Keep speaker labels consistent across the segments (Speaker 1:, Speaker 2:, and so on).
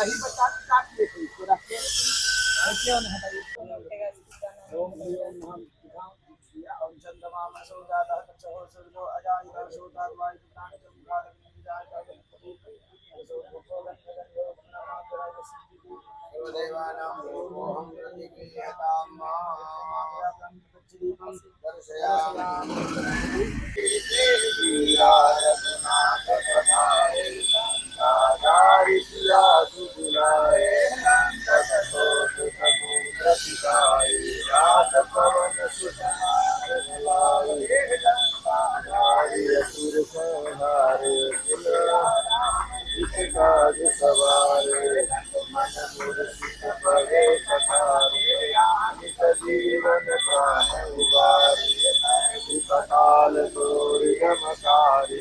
Speaker 1: ही बचा के काट लेते इसको रख के क्यों नहीं हटाइए। ओम ओम हम ओम चंद्रमा मनसो जाता तत्सहो सूर्यो अजाय वर्षो दावाय प्राण चमकार निजाय कबूल सो भगवान जगन्यो नमः कराय सिद्धि देवानां ओम प्रतिक्रियतां मां दर्शयामि रघुनाथ पधारे आधारि सिया सुजुलाए समुद्र पिताए रात पवन सुतनाए असुर संहारे काज सवारे मन मूर्छित पड़े कटारे जीवन प्राण उबारे विकटाल तोर जमकारी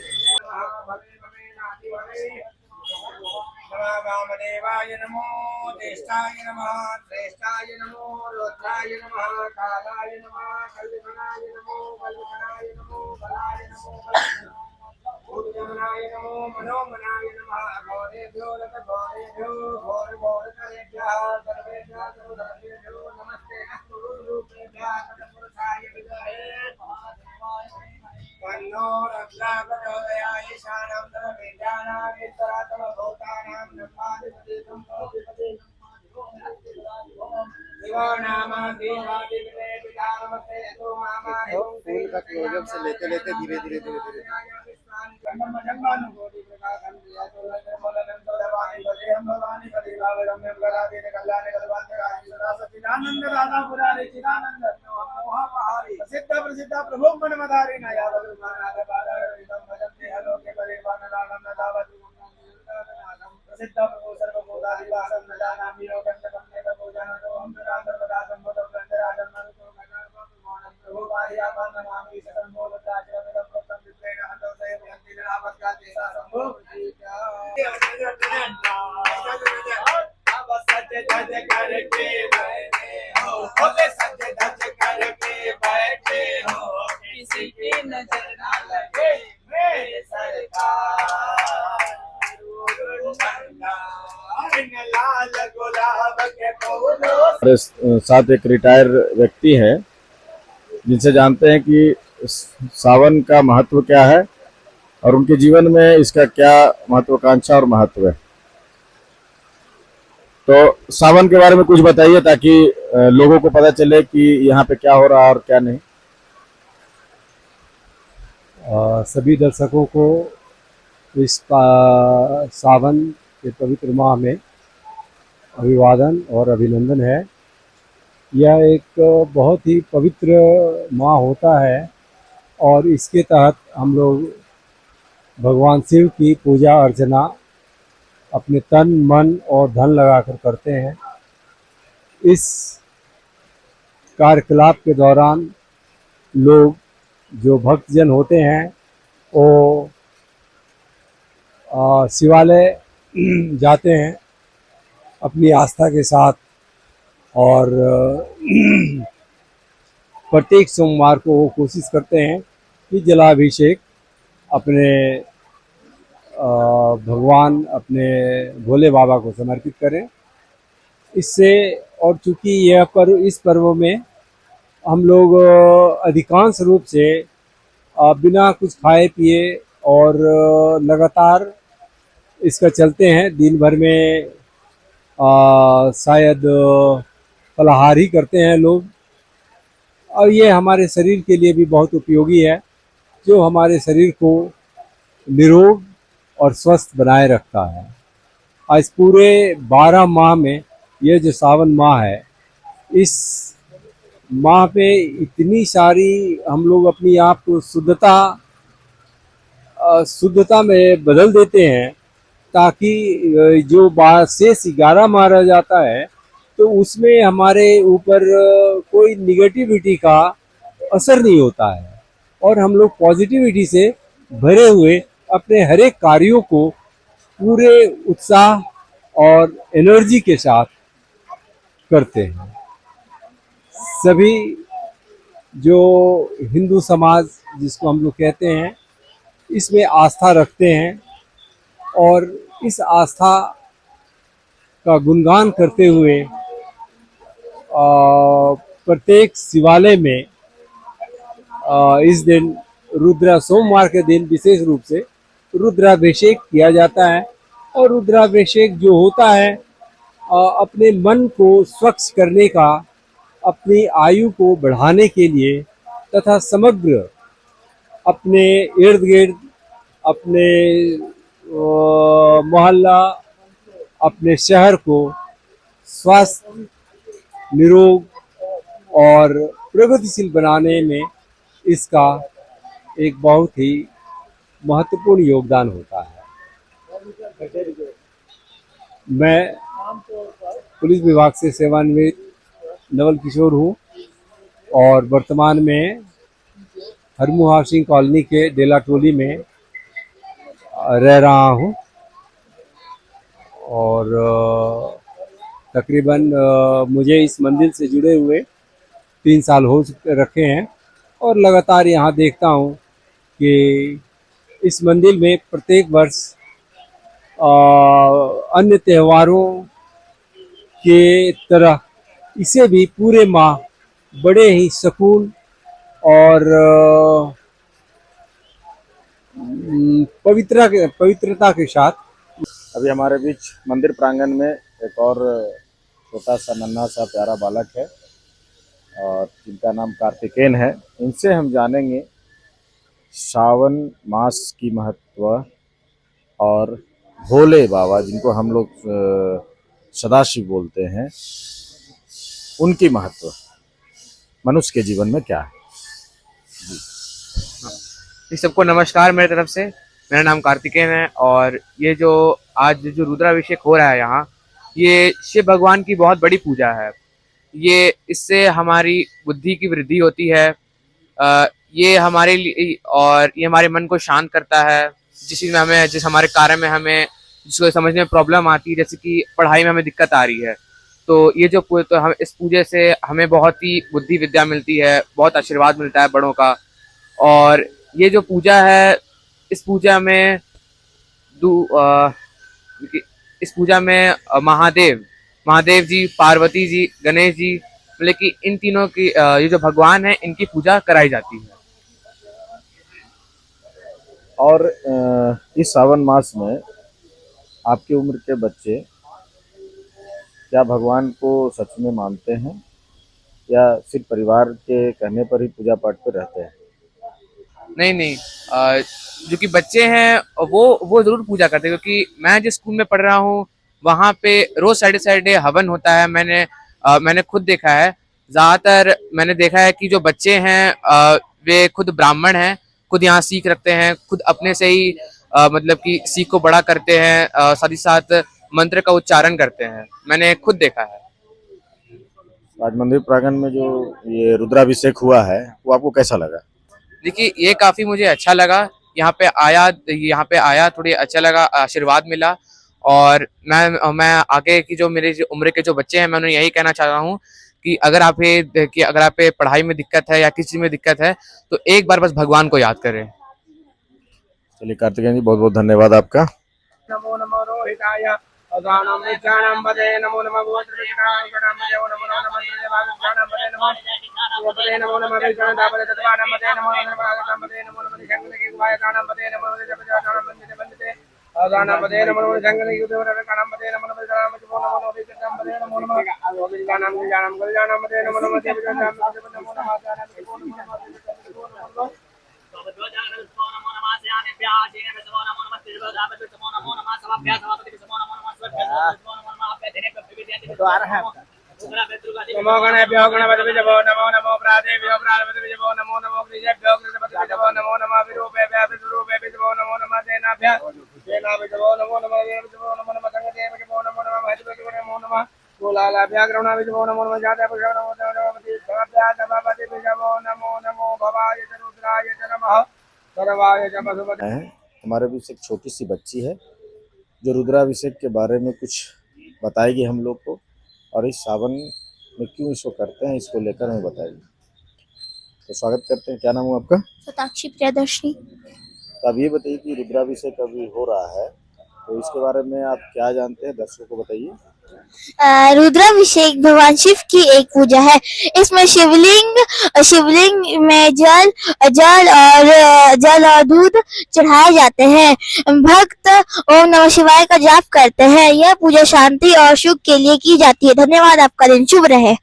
Speaker 1: वामदेवाय नमो ज्येष्ठाय नमः श्रेष्ठाय नमो रुद्राय नमः कालाय नमः कल्पनाय नमो बलवनाय नमो बलाय नमो भूतगमनाय नमो मनोमनाय नमः घोरेभ्यो रथघोरेभ्यो घोरघोरकरेभ्यः सर्वेभ्यः सर्वधर्मेभ्यो नमस्ते अस्तु रूपेभ्यः तत्पुरुषाय विद्महे तन्नो रुद्रः प्रचोदयात् ईशानं सर्वविद्यानां ईश्वरात्मभूतानां ब्रह्मादिपतितं भवति फूल का क्लोजअप से लेते लेते धीरे धीरे धीरे धीरे प्रसिद्ध प्रसिद्ध प्रभु मनमधारी नया प्रसिद्ध प्रभु सर्वभूतादिवासं नदानामि योगन्तकं पूजनं सर्वदा संबोधं गन्धराजं प्रभु मायापं नमामि सकलमोदताचरमिदं प्रोक्तं विप्रेण हन्तोषये भवन्ति निरापत्काते सा शम्भो अब सच धज करके बैठे हो बोले सच धज करके बैठे हो किसी की नजर ना लगे मेरे सरकार
Speaker 2: हमारे साथ एक रिटायर व्यक्ति है जिनसे जानते हैं कि सावन का महत्व क्या है और उनके जीवन में इसका क्या महत्वाकांक्षा और महत्व है। तो सावन के बारे में कुछ बताइए ताकि लोगों को पता चले कि यहाँ पे क्या हो रहा है और क्या नहीं।
Speaker 3: सभी दर्शकों को इस सावन के पवित्र माह में अभिवादन और अभिनंदन है। यह एक बहुत ही पवित्र माह होता है और इसके तहत हम लोग भगवान शिव की पूजा अर्चना अपने तन मन और धन लगाकर करते हैं। इस कार्यकलाप के दौरान लोग जो भक्तजन होते हैं वो शिवालय जाते हैं अपनी आस्था के साथ और प्रत्येक सोमवार को वो कोशिश करते हैं कि जलाभिषेक अपने भगवान अपने भोले बाबा को समर्पित करें। इससे और चूँकि यह पर्व इस पर्व में हम लोग अधिकांश रूप से बिना कुछ खाए पिए और लगातार इसका चलते हैं। दिन भर में शायद फलाहार ही करते हैं लोग और ये हमारे शरीर के लिए भी बहुत उपयोगी है, जो हमारे शरीर को निरोग और स्वस्थ बनाए रखता है। आज पूरे 12 माह में यह जो सावन माह है, इस माह पे इतनी सारी हम लोग अपनी आप को शुद्धता में बदल देते हैं ताकि जो शेष 11 माह रह जाता है तो उसमें हमारे ऊपर कोई निगेटिविटी का असर नहीं होता है और हम लोग पॉजिटिविटी से भरे हुए अपने हर एक कार्यों को पूरे उत्साह और एनर्जी के साथ करते हैं। सभी जो हिंदू समाज जिसको हम लोग कहते हैं, इसमें आस्था रखते हैं और इस आस्था का गुणगान करते हुए प्रत्येक शिवालय में इस दिन सोमवार के दिन विशेष रूप से रुद्राभिषेक किया जाता है। और रुद्राभिषेक जो होता है अपने मन को स्वच्छ करने का, अपनी आयु को बढ़ाने के लिए तथा समग्र अपने इर्द गिर्द, अपने मोहल्ला, अपने शहर को स्वास्थ्य, निरोग और प्रगतिशील बनाने में इसका एक बहुत ही महत्वपूर्ण योगदान होता है। मैं पुलिस विभाग से सेवानिवृत्त नवल किशोर हूँ और वर्तमान में हरमू हाउसिंग कॉलोनी के डेला टोली में रह रहा हूँ। और तकरीबन मुझे इस मंदिर से जुड़े हुए 3 साल हो रखे हैं और लगातार यहाँ देखता हूँ कि इस मंदिर में प्रत्येक वर्ष अन्य त्योहारों के तरह इसे भी पूरे माह बड़े ही सुकून और पवित्रता के साथ।
Speaker 2: अभी हमारे बीच मंदिर प्रांगण में एक और छोटा सा नन्हा सा प्यारा बालक है और जिनका नाम कार्तिकेन है। इनसे हम जानेंगे सावन मास की महत्व और भोले बाबा जिनको हम लोग सदाशिव बोलते हैं, उनकी महत्व मनुष्य के जीवन में क्या है।
Speaker 4: सबको नमस्कार मेरे तरफ से। मेरा नाम कार्तिकेन है और ये जो आज जो रुद्राभिषेक हो रहा है यहाँ, ये शिव भगवान की बहुत बड़ी पूजा है। ये इससे हमारी बुद्धि की वृद्धि होती है। ये हमारे लिए और ये हमारे मन को शांत करता है। जिस हमारे कार्य में हमें जिसको समझने में प्रॉब्लम आती है, जैसे कि पढ़ाई में हमें दिक्कत आ रही है, तो ये जो तो हम इस पूजे से हमें बहुत ही बुद्धि विद्या मिलती है, बहुत आशीर्वाद मिलता है बड़ों का। और ये जो पूजा है, इस पूजा में महादेव जी, पार्वती जी, गणेश जी, मतलब कि इन तीनों की ये जो भगवान है, इनकी पूजा कराई जाती है।
Speaker 2: और इस सावन मास में आपकी उम्र के बच्चे क्या भगवान को सच में मानते हैं या सिर्फ परिवार के कहने पर ही पूजा पाठ पे रहते हैं?
Speaker 4: नहीं, जो कि बच्चे हैं वो जरूर पूजा करते हैं, क्योंकि मैं जिस स्कूल में पढ़ रहा हूँ वहाँ पे रोज सैटरडे हवन होता है। मैंने खुद देखा है। ज्यादातर मैंने देखा है कि जो बच्चे हैं वे खुद ब्राह्मण हैं, खुद यहाँ सीख रखते हैं, खुद अपने से ही मतलब कि सीख को बड़ा करते हैं, साथ ही साथ मंत्र का उच्चारण करते हैं। मैंने खुद देखा है।
Speaker 2: आज मंदिर प्रांगण में जो ये रुद्राभिषेक हुआ है वो आपको कैसा लगा?
Speaker 4: देखिए, ये काफी मुझे अच्छा लगा। यहाँ पे आया थोड़ी अच्छा लगा, आशीर्वाद मिला। और मैं आगे की जो मेरे उम्र के जो बच्चे हैं, मैं उन्हें यही कहना चाह रहा हूँ कि अगर आप पढ़ाई में दिक्कत है या किसी चीज में दिक्कत है, तो एक बार बस भगवान को याद करें।
Speaker 2: चलिए कार्तिकेय जी, बहुत बहुत धन्यवाद आपका।
Speaker 1: नमो नमो रोहिताय अदानं विज्ञानं वदे नमो नमः गोत्रविज्ञानं वदे नमो नमः मंत्रदेवानं वदे नमो नमः विज्ञानदापदे तत्वानं वदे नमो नमः आगतं वदे नमो नमः शंकरकेतुवायतानं वदे नमो नमः जपजानं वन्दे वन्दते अदानं वदे नमो नमः शंकरकेतुवायतानं वदे नमो नमः जपजानं वदे नमो नमः विज्ञानं वदे नमो नमः जपजानं नमो नमः नमो गणेभ्यो गणपतिभ्यो नमो नमो प्रादेभ्यो प्रादेभ्यो नमो नमो गृहेभ्यो गृहपतिभ्यो नमो नमः विरूपेभ्यो विरूपेभ्यो नमो नमः सेनाभ्यो सेनाभ्यो नमो नमः देवभ्यो नमो नमः संगदेवभ्यो नमो नमः महदेवभ्यो नमो नमः कुलालाभ्यो ग्रहणाभ्यो नमो नमः जातभ्यो नमो नमो नमो भवाय च रुद्राय च नमः सर्वाय च वसुपते।
Speaker 2: हमारे बीच एक छोटी सी बच्ची है जो रुद्राभिषेक के बारे में कुछ बताएगी हम लोग को, और इस सावन में क्यों इसको करते हैं इसको लेकर हमें बताएगी। तो स्वागत करते हैं। क्या नाम है आपका?
Speaker 5: सताक्षी प्रियदर्शनी।
Speaker 2: तो अब ये बताइए कि रुद्राभिषेक अभी हो रहा है, तो इसके बारे में आप क्या जानते हैं, दर्शकों को बताइए।
Speaker 5: रुद्राभिषेक भगवान शिव की एक पूजा है। इसमें शिवलिंग में जल और दूध चढ़ाए जाते हैं। भक्त ओम नमः शिवाय का जाप करते हैं। यह पूजा शांति और सुख के लिए की जाती है। धन्यवाद। आपका दिन शुभ रहे।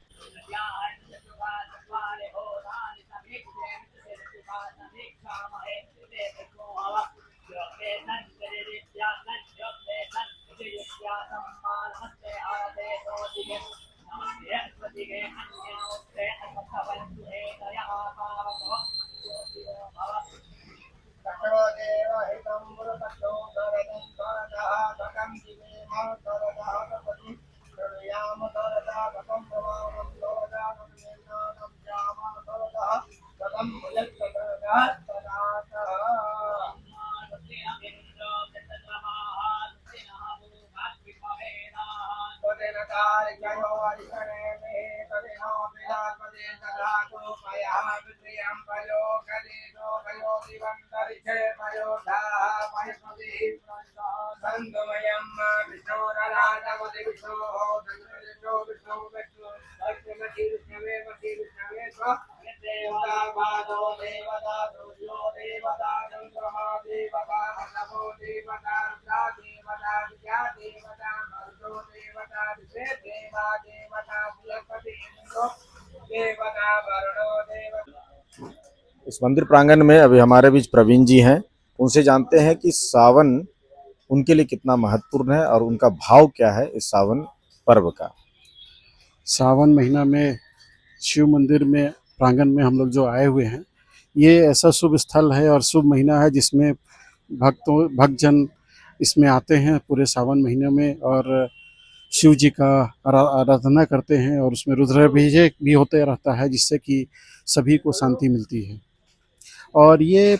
Speaker 2: इस मंदिर प्रांगण में अभी हमारे बीच प्रवीण जी हैं। उनसे जानते हैं कि सावन उनके लिए कितना महत्वपूर्ण है और उनका भाव क्या है इस सावन पर्व का।
Speaker 6: सावन महीना में शिव मंदिर में प्रांगण में हम लोग जो आए हुए हैं, ये ऐसा शुभ स्थल है और शुभ महीना है जिसमें भक्तजन इसमें आते हैं पूरे सावन महीने में और शिव जी का आराधना करते हैं और उसमें रुद्राभिषेक भी होते रहता है जिससे कि सभी को शांति मिलती है। और ये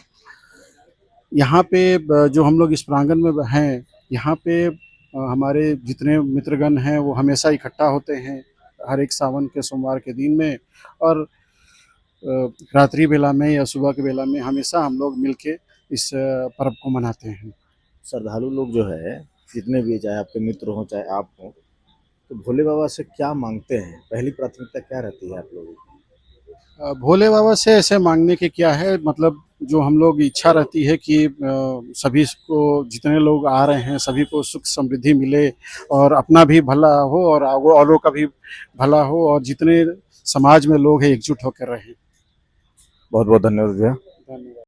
Speaker 6: यहाँ पे जो हम लोग इस प्रांगण में हैं, यहाँ पे हमारे जितने मित्रगण हैं वो हमेशा इकट्ठा होते हैं हर एक सावन के सोमवार के दिन में और रात्रि बेला में या सुबह के बेला में हमेशा हम लोग मिलके इस पर्व को मनाते हैं।
Speaker 2: श्रद्धालु लोग जो है जितने भी, चाहे आपके मित्र हों चाहे आप हों, तो भोले बाबा से क्या मांगते हैं? पहली प्राथमिकता क्या रहती है आप लोगों की?
Speaker 6: भोले बाबा से ऐसे मांगने के क्या है, मतलब जो हम लोग इच्छा रहती है कि सभी को, जितने लोग आ रहे हैं सभी को सुख समृद्धि मिले और अपना भी भला हो और औरों का भी भला हो और जितने समाज में लोग हैं एकजुट होकर रहें।
Speaker 2: बहुत बहुत धन्यवाद भैया।
Speaker 6: धन्यवाद।